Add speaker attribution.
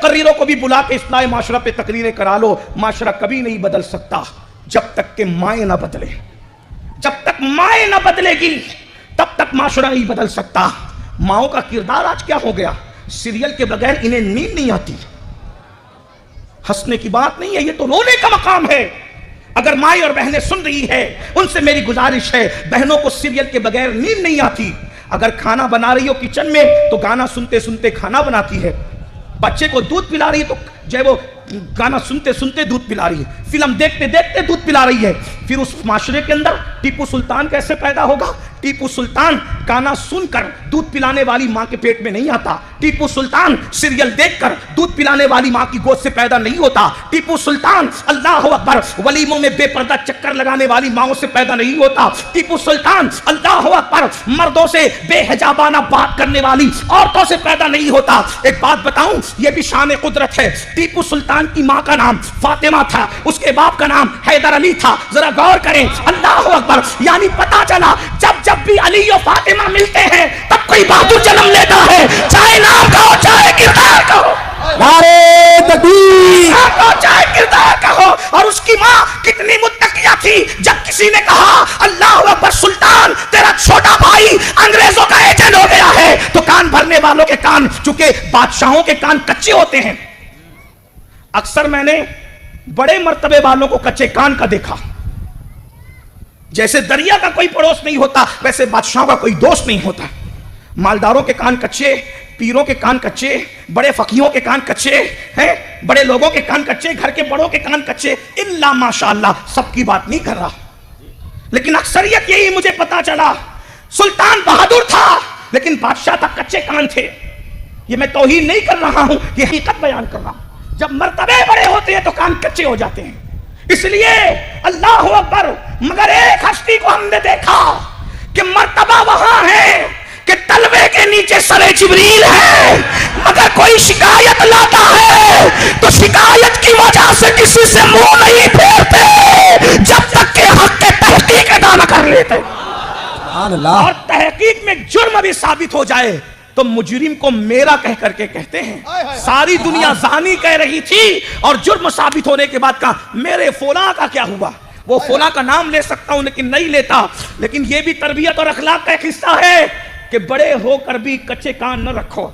Speaker 1: मुकर्रिरों को भी बुला के इस्लाह माशरा पे तकरीरें करा लो, माशरा कभी नहीं बदल सकता जब तक के माएँ ना बदले। जब तक माएँ ना बदलेगी तब तक माशरा नहीं बदल सकता। माओ का किरदार आज क्या हो गया, सीरियल के बगैर इन्हें नींद नहीं आती। हंसने की बात नहीं है, ये तो रोने का मकाम है। अगर माए और बहनें सुन रही है, उनसे मेरी गुजारिश है, बहनों को सीरियल के बगैर नींद नहीं आती। अगर खाना बना रही हो किचन में तो गाना सुनते सुनते खाना बनाती है। बच्चे को दूध पिला रही है तो जो है वो गाना सुनते सुनते दूध पिला रही है, फिल्म देखते देखते दूध पिला रही है। फिर उस माशरे के अंदर टीपू सुल्तान कैसे पैदा होगा? टीपू सुल्तान गाना सुनकर दूध पिलाने वाली माँ के पेट में नहीं आता। टीपू सुल्तान सीरियल देखकर दूध पिलाने वाली माँ की गोद से पैदा नहीं होता। टीपू सुल्तान अल्लाह अकबर वलीमों में बेपर्दा चक्कर लगाने वाली माओं से पैदा नहीं होता। टीपू सुल्तान अल्लाह अकबर मर्दों से बेहिजाबाना बात करने वाली औरतों से पैदा नहीं होता। एक बात बताऊं, यह भी शान कुदरत है। टीपू सुल्तान की माँ का नाम फातिमा था, उसके बाप का नाम हैदर अली था। जरा गौर करें, अल्लाह अकबर, यानी पता चला जब जब भी अली और फातिमा मिलते हैं तब कोई बहादुर जन्म लेता है। चाहे नाम कहो चाहे किरदार कहो,
Speaker 2: नारे तकबीर,
Speaker 1: चाहे किरदार कहो। और उसकी माँ कितनी मुत्तकिया थी, जब किसी ने कहा अल्लाह अकबर सुल्तान तेरा छोटा भाई अंग्रेजों का एजेंट हो गया है, तो कान भरने वालों के कान, चूंकि बादशाहों के कान कच्चे होते हैं, अक्सर मैंने बड़े मर्तबे वालों को कच्चे कान का देखा। जैसे दरिया का कोई पड़ोस नहीं होता, वैसे बादशाहों का कोई दोस्त नहीं होता। मालदारों के कान कच्चे, पीरों के कान कच्चे, बड़े फकीहों के कान कच्चे हैं, बड़े लोगों के कान कच्चे, घर के बड़ों के कान कच्चे, इल्ला माशाअल्लाह। सबकी बात नहीं कर रहा, लेकिन अक्सरियत यही मुझे पता चला। सुल्तान बहादुर था लेकिन बादशाह तक कच्चे कान थे। ये मैं तौहीन नहीं कर रहा हूं, ये हकीकत बयान कर रहा हूं। जब मर्तबे बड़े होते हैं तो कान कच्चे हो जाते हैं। इसलिए अल्लाह अकबर, मगर एक हस्ती को हमने देखा कि मर्तबा वहां है कि तलवे के नीचे सरे जिब्रील है, मगर कोई शिकायत लाता है तो शिकायत की वजह से किसी से मुंह नहीं फेरते जब तक के हक के तहकीक अदा न कर लेते। और तहकीक में जुर्म भी साबित हो जाए तो मुजरिम को मेरा कह करके कहते हैं। सारी दुनिया जानी कह रही थी और जुर्म साबित होने के बाद कहा मेरे फोला का क्या हुआ। वो फोला का नाम ले सकता हूं लेकिन नहीं लेता। लेकिन यह भी तरबियत और अखलाक का एक हिस्सा है कि बड़े होकर भी कच्चे कान न रखो।